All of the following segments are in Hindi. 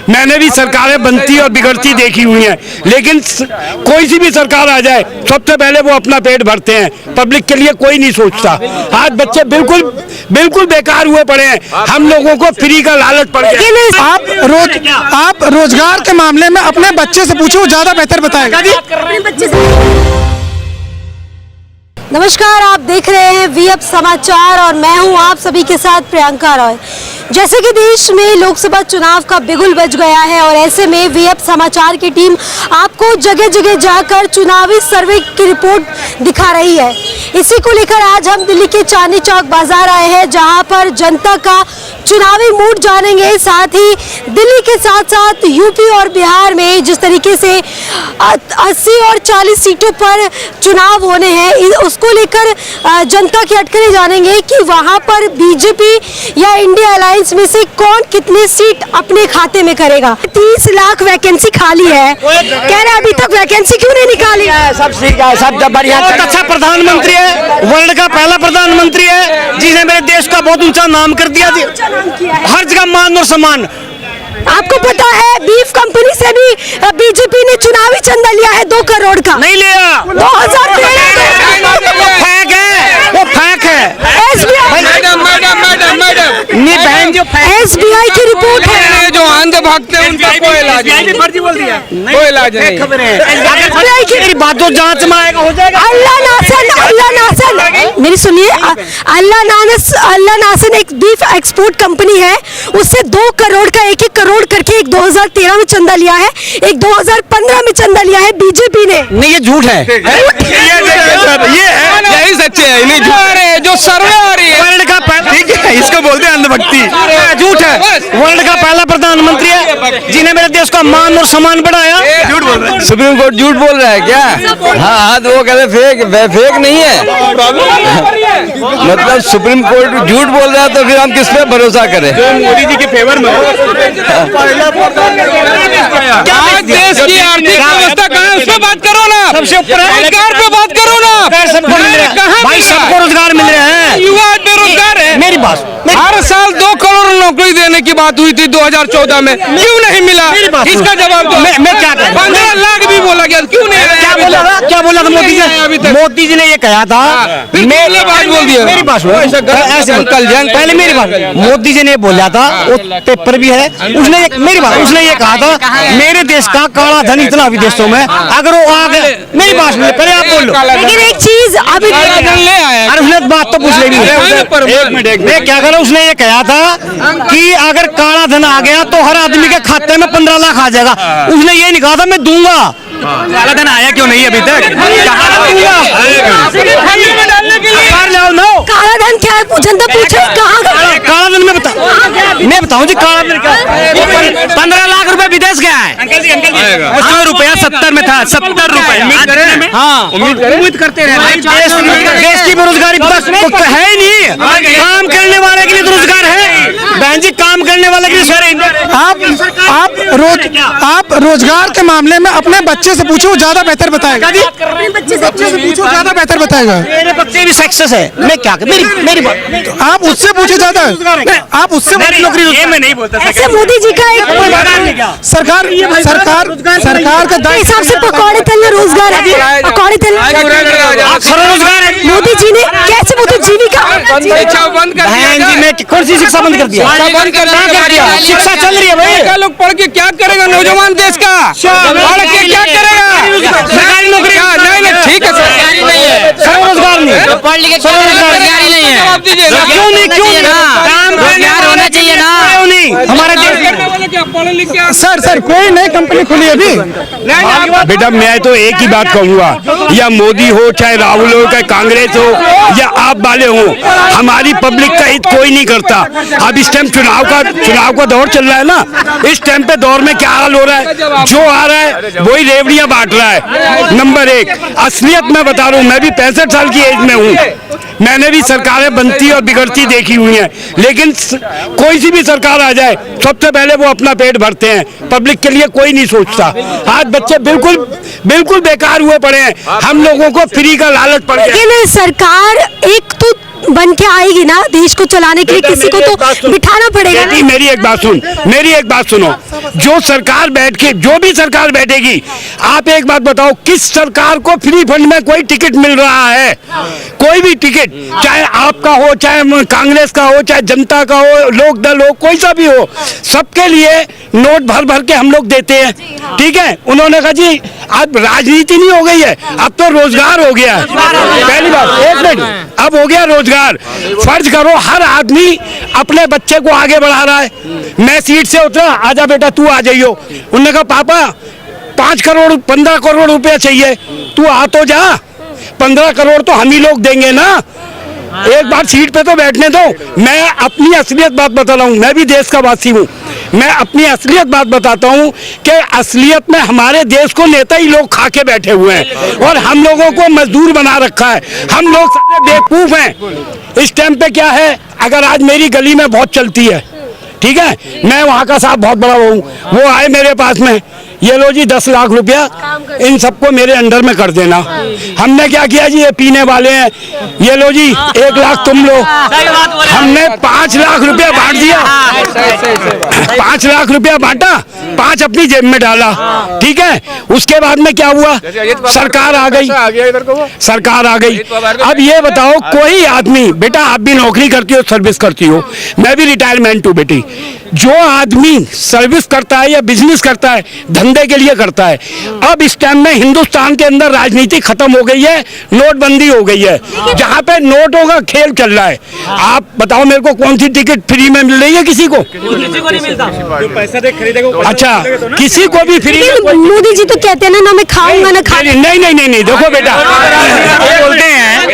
मैंने भी सरकारें बनती और बिगड़ती देखी हुई हैं, लेकिन कोई सी भी सरकार आ जाए सबसे पहले वो अपना पेट भरते हैं, पब्लिक के लिए कोई नहीं सोचता। आज बच्चे बिल्कुल बेकार हुए पड़े हैं, हम लोगों को फ्री का लालच पड़ गया। आप रोजगार के मामले में अपने बच्चे से पूछो, ज्यादा बेहतर बताएगा। नमस्कार, आप देख रहे हैं वीएफ समाचार और मैं हूं आप सभी के साथ प्रियंका रॉय। जैसे कि देश में लोकसभा चुनाव का बिगुल बज गया है और ऐसे में वीएफ समाचार की टीम आपको जगह जगह जाकर चुनावी सर्वे की रिपोर्ट दिखा रही है। इसी को लेकर आज हम दिल्ली के चांदनी चौक बाजार आए हैं, जहां पर जनता का चुनावी मूड जानेंगे। साथ ही दिल्ली के साथ साथ यूपी और बिहार में जिस तरीके से 80 और 40 सीटों पर चुनाव होने हैं, उसको लेकर जनता की अटकलें जानेंगे कि वहां पर बीजेपी या इंडिया अलायंस में से कौन कितने सीट अपने खाते में करेगा। 30 लाख वैकेंसी खाली है, कह रहे अभी तक वैकेंसी क्यों नहीं निकाली? सब ठीक है, सब बढ़िया। बहुत अच्छा प्रधानमंत्री है, वर्ल्ड का पहला प्रधानमंत्री है जिसने मेरे देश का बहुत ऊंचा नाम कर दिया। हर जगह मान और सम्मान। आपको पता है बीफ कंपनी से भी बीजेपी ने चुनावी चंदा लिया है 2 करोड़ का। नहीं लिया, 2013 फेक है, वो फेक है। एसबीआई की रिपोर्ट है, जो आंधे भागते हैं उनका कोई इलाज नहीं, कोई इलाज नहीं। एसबीआई की मेरी बात तो जांच में आएगा, हो जाएगा। अल्लाह नासन मेरी सुनिए, अल्लाह नासन एक बीफ एक्सपोर्ट कंपनी है, उससे 2 करोड़ का 1-1 करोड़ करके एक 2013 में चंदा लिया है, एक 2015 में चंदा लिया है बीजेपी ने। नहीं, ये झूठ है, ये है, यही सच्चे है, नहीं झूठ है। जो सर्वे आ रही है वर्ल्ड का पहला, ठीक है, इसको बोलते हैं अंधभक्ति, झूठ है। वर्ल्ड का पहला प्रधानमंत्री है जिन्हें मेरे देश का मान और सम्मान बढ़ाया। झूठ बोल रहा है, सुप्रीम कोर्ट झूठ बोल रहा है क्या? हाँ, तो वो कहते फेक नहीं है। मतलब सुप्रीम कोर्ट झूठ बोल रहा है तो फिर हम किस पे भरोसा करें? मोदी जी के फेवर में। आज देश की आर्थिक व्यवस्था कहाँ है, उस पर बात करो ना। सबसे ऊपर रोजगार पे बात करो ना। भाई, सबको रोजगार मिल रहे हैं, युवा बेरोजगार है। मेरी बात, हर साल 2 करोड़ नौकरी देने की बात हुई थी 2014 में, क्यों नहीं मिला? इसका जवाब दो। मैं क्या करूं? 15 लाख भी बोला गया, क्यों नहीं? क्या बोला था मोदी जी? अभी तक मोदी जी ने ये कहा था, मेरी बात बोल दिया। मेरी बात सुनो, पहले मेरी बात। मोदी जी ने बोला था, वो पेपर भी है, उसने ये कहा था मेरे देश का काला धन इतना विदेशों में, अगर वो आ गए, मेरी बात सुनो, पहले आप बोल लो। लेकिन एक चीज अभी ले आया, अरे उसने बात तो पूछ लेनी है। मैं क्या करूं, उसने ये कहा था कि अगर काला धन आ गया तो हर आदमी के खाते में 15 लाख आ जाएगा। उसने ये नहीं कहा था मैं दूंगा। काला धन आया क्यों नहीं अभी तक? काला धन क्या है, जनता पूछे कहाँ काला धन मैं बताऊं जी, काला धन क्या है? 15 लाख रुपए विदेश गया है। 100 रुपया 70 में था, 70 रुपए। हाँ, उम्मीद करते रहे। देश की बेरोजगारी तो है ही नहीं, काम करने वाले के लिए तो रोजगार है बहन जी, काम करने वाले के लिए। आप रोजगार के मामले में अपने बच्चे से पूछो, ज्यादा बेहतर बताएगा। बच्चे से पूछो, ज्यादा बेहतर बताएगा। मेरे बच्चे भी सक्सेस है, मैं क्या मेरी बात, आप उससे पूछे ज्यादा, आप उससे नौकरी। ये मैं नहीं बोलता। ऐसे मोदी जी का एक सरकार का हिसाब से पकौड़े तलना रोजगार है, पकौड़े तलना रोजगार है। मोदी जी ने कैसे वो तो जीविका शिक्षा बंद कर बहन जी, मैं कौन सी शिक्षा बंद कर दिया? शिक्षा चल रही है भाई। लोग पढ़ के क्या करेगा नौजवान देश का? पढ़ के क्या करेगा? सरकारी नौकरी नहीं, ठीक है, सरकारी नहीं है, स्वरोजगार नहीं, पढ़ लिखे रोजगार नहीं है। जवाब दीजिए ना। क्यों नहीं काम रोजगार होना चाहिए ना। नहीं, हमारे देश पढ़े लिखे सर कोई नई कंपनी खुली अभी? बेटा, मैं तो एक ही बात कहूँगा, या मोदी हो, चाहे राहुल हो, चाहे कांग्रेस हो, या आप वाले हो, हमारी पब्लिक का हित कोई नहीं करता। अब इस टाइम चुनाव का दौर चल रहा है ना, इस टाइम पे दौर में क्या हाल हो रहा है, जो आ रहा है वही रेवड़ियां बांट रहा है। नंबर 1, असलियत मैं बता रहा हूँ, मैं भी 65 साल की एज में हूँ, मैंने भी सरकारें बनती और बिगड़ती देखी हुई हैं, लेकिन कोई सी भी सरकार आ जाए सबसे पहले वो अपना पेट भरते हैं, पब्लिक के लिए कोई नहीं सोचता। आज बच्चे बिल्कुल बेकार हुए पड़े हैं, हम लोगों को फ्री का लालच पड़ गया। लेकिन सरकार एक तो बन के आएगी ना देश को चलाने के लिए, बेटा, किसी को मेरी एक बात तो सुन। बिठाना पड़ेगा बेटी ना। मेरी एक बात सुनो, जो सरकार बैठ के जो भी सरकार बैठेगी, आप एक बात बताओ, किस सरकार को फ्री फंड में कोई टिकट मिल रहा है? कोई भी टिकट, चाहे आपका हो, चाहे कांग्रेस का हो, चाहे जनता का हो, लोक दल हो, कोई सा भी हो, सबके लिए नोट भर भर के हम लोग देते हैं। ठीक है, उन्होंने कहा जी अब राजनीति नहीं हो गई है, अब तो रोजगार हो गया है। पहली बात, एक मिनट, अब हो गया रोजगार। फर्ज करो हर आदमी अपने बच्चे को आगे बढ़ा रहा है। मैं सीट से उतरा, आजा बेटा तू आ जाइयो। उन्होंने कहा पापा 5 करोड़ 15 करोड़ रुपया चाहिए, तू आ तो जा, 15 करोड़ तो हम ही लोग देंगे ना, एक बार सीट पे तो बैठने दो। मैं अपनी असलियत बात बता रहा हूँ, मैं भी देश का वासी हूँ, मैं अपनी असलियत बात बताता हूँ कि असलियत में हमारे देश को नेता ही लोग खा के बैठे हुए हैं और हम लोगों को मजदूर बना रखा है। हम लोग सारे बेवकूफ हैं। इस टाइम पे क्या है, अगर आज मेरी गली में बहुत चलती है, ठीक है, मैं वहाँ का साहब बहुत बड़ा हूँ, वो आए मेरे पास में, ये लो जी 10 लाख रुपया इन सबको मेरे अंडर में कर देना। हमने क्या किया जी, ये पीने वाले हैं, ये लो जी 1 लाख तुम लो। हमने 5 लाख रुपया बांट दिया, 5 लाख रुपया बांटा, 5 अपनी जेब में डाला। ठीक है, उसके बाद में क्या हुआ, सरकार आ गई, सरकार आ गई। अब ये बताओ, कोई आदमी, बेटा आप भी नौकरी करती हो, सर्विस करती हो, मैं भी रिटायरमेंट हूँ बेटी, जो आदमी सर्विस करता है या बिजनेस करता है, धंधे के लिए करता है, अब इस टाइम में हिंदुस्तान के अंदर राजनीति खत्म हो गई है, नोटबंदी हो गई है, जहाँ पे नोटों का खेल चल रहा है। आप बताओ मेरे को, कौन सी टिकट फ्री में मिल रही है किसी को? किसी को नहीं मिलता। पैसा दे खरीदेगा। अच्छा, किसी को भी फ्री लेकिन मोदी जी तो कहते हैं ना मैं खाऊंगा ना खा। नहीं, देखो बेटा, बोलते हैं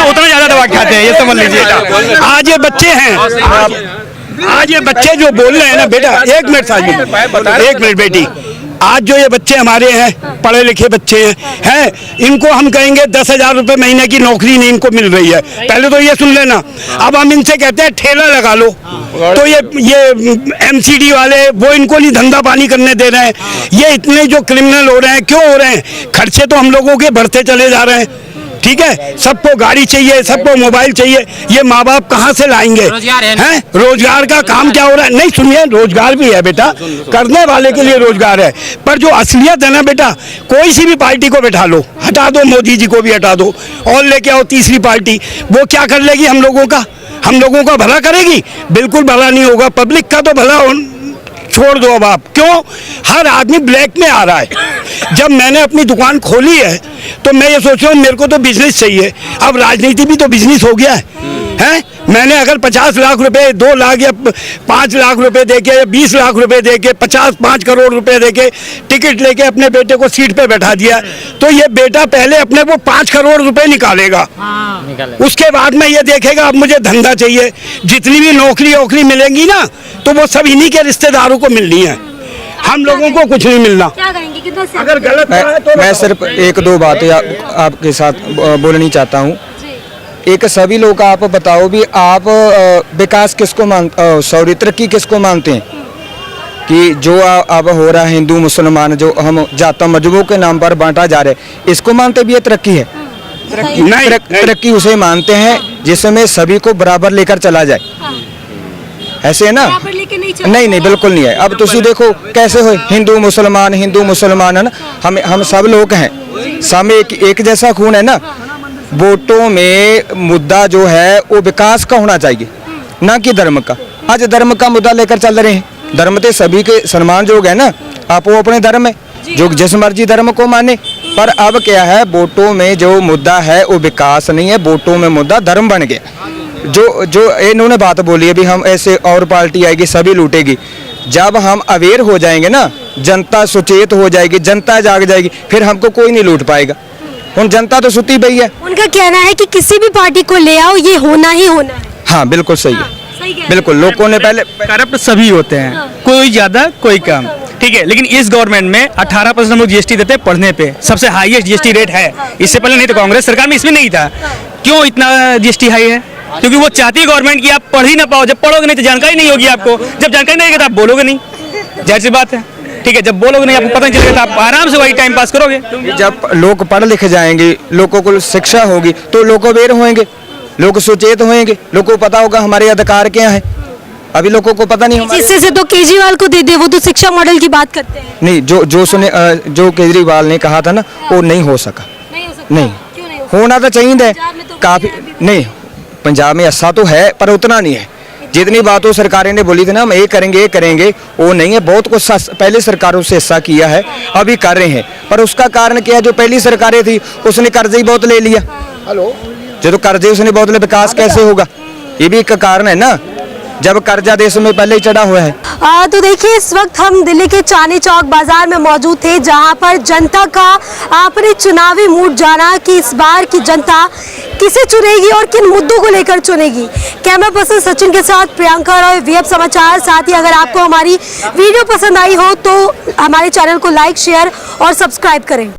उतना ज्यादा दवा खाते हैं, ये समझ लीजिए। आज ये बच्चे हैं, आज ये बच्चे जो बोल रहे हैं ना बेटा, एक मिनट साजिद, एक मिनट बेटी, आज जो ये बच्चे हमारे हैं, पढ़े लिखे बच्चे हैं, इनको हम कहेंगे 10,000 रुपए महीने की नौकरी नहीं इनको मिल रही है, पहले तो ये सुन लेना। अब हम इनसे कहते हैं ठेला लगा लो, तो ये MCD वाले वो इनको नहीं धंधा पानी करने दे रहे हैं। ये इतने जो क्रिमिनल हो रहे हैं, क्यों हो रहे हैं? खर्चे तो हम लोगों के बढ़ते चले जा रहे हैं। ठीक है, सबको गाड़ी चाहिए, सबको मोबाइल चाहिए, ये माँ बाप कहाँ से लाएंगे? रोजगार है ना? हैं? रोजगार का काम क्या हो रहा है? नहीं सुनिए, रोजगार भी है बेटा, करने वाले के लिए रोजगार है, पर जो असलियत है ना बेटा, कोई सी भी पार्टी को बैठा लो, हटा दो, मोदी जी को भी हटा दो और लेके आओ तीसरी पार्टी, वो क्या कर लेगी हम लोगों का? हम लोगों का भला करेगी? बिल्कुल भला नहीं होगा। पब्लिक का तो भला छोड़ दो। अब आप क्यों, हर आदमी ब्लैक में आ रहा है। जब मैंने अपनी दुकान खोली है तो मैं ये सोच रहा हूँ मेरे को तो बिजनेस चाहिए, अब राजनीति भी तो बिजनेस हो गया है। मैंने अगर 50 लाख रुपए, 2 लाख या 5 लाख रुपए देके या 20 लाख रुपए देके 5 करोड़ रुपए देके टिकट लेके अपने बेटे को सीट पे बैठा दिया, तो ये बेटा पहले अपने वो 5 करोड़ रुपए निकालेगा, उसके बाद में ये देखेगा अब मुझे धंधा चाहिए। जितनी भी नौकरी मिलेंगी ना, तो वो सब इन्हीं के रिश्तेदारों को मिलनी है, हम लोगों को कुछ नहीं मिलना। क्या करेंगे, कितना से? अगर गलत है तो मैं सिर्फ 1-2 बातें आपके साथ बोलनी चाहता हूँ। एक सभी लोग का आप बताओ भी, आप विकास किसको सॉरी तरक्की किसको मानते हैं? कि जो अब हो रहा है हिंदू मुसलमान, जो हम जाता मजहबों के नाम पर बांटा जा रहा है, इसको मानते भी ये तरक्की है? नहीं, तरक्की उसे मानते हैं जिसमें सभी को बराबर लेकर चला जाए, ऐसे है ना? बराबर लेके नहीं चलते। नहीं, बिल्कुल नहीं है। अब तुसी देखो कैसे हो, हिंदू मुसलमान है ना, हम सब लोग हैं, सब में एक जैसा खून है ना। वोटों में मुद्दा जो है वो विकास का होना चाहिए, ना कि धर्म का। आज धर्म का मुद्दा लेकर चल रहे हैं, धर्म तो सभी के सम्मान जोग है ना, आप वो अपने धर्म में जो जिस मर्जी धर्म को माने। पर अब क्या है, वोटों में जो मुद्दा है वो विकास नहीं है, वोटों में मुद्दा धर्म बन गया। जो इन्होंने बात बोली है भी हम ऐसे और पार्टी आएगी सभी लूटेगी, जब हम अवेयर हो जाएंगे ना, जनता सुचेत हो जाएगी, जनता जाग जाएगी, फिर हमको कोई नहीं लूट पाएगा। उन जनता तो सुती पई है। उनका कहना है कि किसी भी पार्टी को ले आओ, ये होना ही होना है। हाँ बिल्कुल सही है, सही कह रहे हैं। बिल्कुल। लोगों ने पहले करप्ट सभी होते हैं, कोई ज्यादा कोई कम, ठीक है। लेकिन इस गवर्नमेंट में 18% हम लोग GST देते हैं पढ़ने पे, सबसे हाईएस्ट GST रेट है। इससे पहले नहीं था, कांग्रेस सरकार में इसमें नहीं था। क्यों इतना GST हाई है? क्योंकि वो चाहती है गवर्नमेंट की आप पढ़ ही ना पाओ। जब पढ़ोगे नहीं तो जानकारी नहीं होगी आपको, जब जानकारी नहीं होगी तो आप बोलोगे नहीं, जाहिर सी बात है, ठीक है। जब बोलोगे नहीं, आपको पता नहीं चलेगा तो आप आराम से वही टाइम पास करोगे। जब लोग पढ़ लिख जाएंगे, लोगों को शिक्षा होगी तो लोग अवेयर होंगे, लोग सचेत होंगे, लोगों को पता होगा हमारे अधिकार क्या है। अभी लोगों को पता नहीं हमारे जिससे से तो केजरीवाल को दे दे, वो तो शिक्षा मॉडल की बात करते हैं। नहीं, जो केजरीवाल ने कहा था ना वो नहीं हो सका। नहीं हो सकता। नहीं क्यों नहीं हो सकता? होना तो चाहिए पंजाब में तो काफी पंजाब भी नहीं, पंजाब में ऐसा तो है पर उतना नहीं है। जितनी बात वो सरकारें ने बोली थी ना हम ये करेंगे वो नहीं है। बहुत कुछ पहले सरकारों से ऐसा किया है, अभी कर रहे हैं, पर उसका कारण क्या है? जो पहली सरकारें थी उसने कर्ज ही बहुत ले लिया। हेलो, जो तो कर्जे उसने बहुत ले, विकास कैसे होगा? ये भी एक कारण है ना, जब कर्जा देश में पहले ही चढ़ा हुआ है। तो देखिए, इस वक्त हम दिल्ली के चांदनी चौक बाजार में मौजूद थे, जहां पर जनता का आपने चुनावी मूड जाना कि इस बार की जनता किसे चुनेगी और किन मुद्दों को लेकर चुनेगी। कैमरा पर्सन सचिन के साथ प्रियंका रॉय, वीएफ समाचार। साथ ही अगर आपको हमारी वीडियो पसंद आई हो तो हमारे चैनल को लाइक, शेयर और सब्सक्राइब करें।